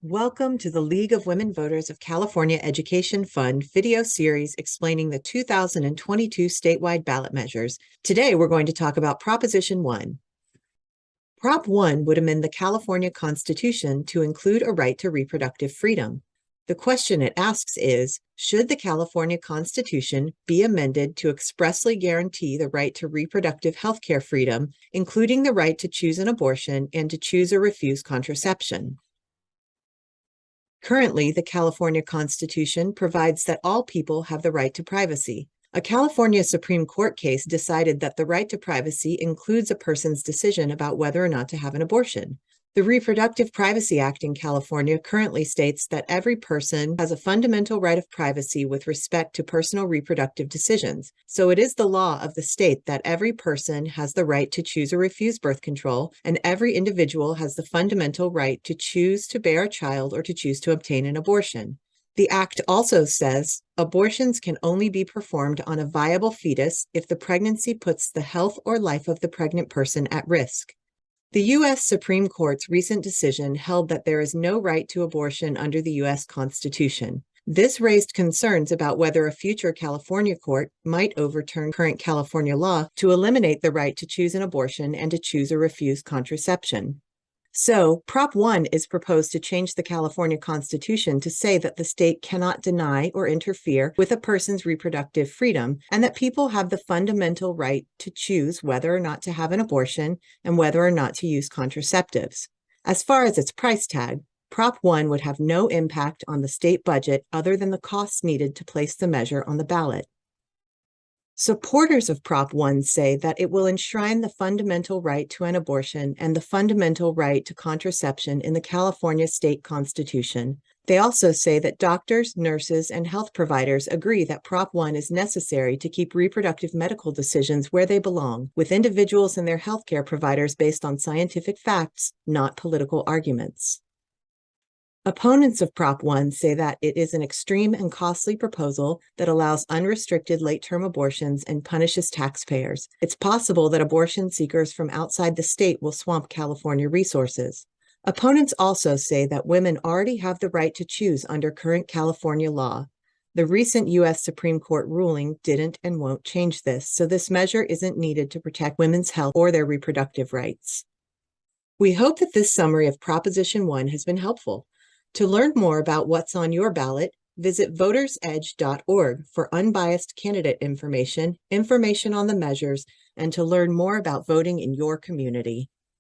Welcome to the League of Women Voters of California Education Fund video series explaining the 2022 statewide ballot measures. Today, we're going to talk about Proposition 1. Prop 1 would amend the California Constitution to include a right to reproductive freedom. The question it asks is, should the California Constitution be amended to expressly guarantee the right to reproductive health care freedom, including the right to choose an abortion and to choose or refuse contraception? Currently, the California Constitution provides that all people have the right to privacy. A California Supreme Court case decided that the right to privacy includes a person's decision about whether or not to have an abortion. The Reproductive Privacy Act in California currently states that every person has a fundamental right of privacy with respect to personal reproductive decisions. So it is the law of the state that every person has the right to choose or refuse birth control, and every individual has the fundamental right to choose to bear a child or to choose to obtain an abortion. The act also says abortions can only be performed on a viable fetus if the pregnancy puts the health or life of the pregnant person at risk. The U.S. Supreme Court's recent decision held that there is no right to abortion under the U.S. Constitution. This raised concerns about whether a future California court might overturn current California law to eliminate the right to choose an abortion and to choose or refuse contraception. So, Prop 1 is proposed to change the California Constitution to say that the state cannot deny or interfere with a person's reproductive freedom, and that people have the fundamental right to choose whether or not to have an abortion and whether or not to use contraceptives. As far as its price tag, Prop 1 would have no impact on the state budget other than the costs needed to place the measure on the ballot. Supporters of Prop 1 say that it will enshrine the fundamental right to an abortion and the fundamental right to contraception in the California state constitution. They also say that doctors, nurses, and health providers agree that Prop 1 is necessary to keep reproductive medical decisions where they belong, with individuals and their healthcare providers based on scientific facts, not political arguments. Opponents of Prop 1 say that it is an extreme and costly proposal that allows unrestricted late-term abortions and punishes taxpayers. It's possible that abortion seekers from outside the state will swamp California resources. Opponents also say that women already have the right to choose under current California law. The recent U.S. Supreme Court ruling didn't and won't change this, so this measure isn't needed to protect women's health or their reproductive rights. We hope that this summary of Proposition 1 has been helpful. To learn more about what's on your ballot, visit votersedge.org for unbiased candidate information on the measures, and to learn more about voting in your community.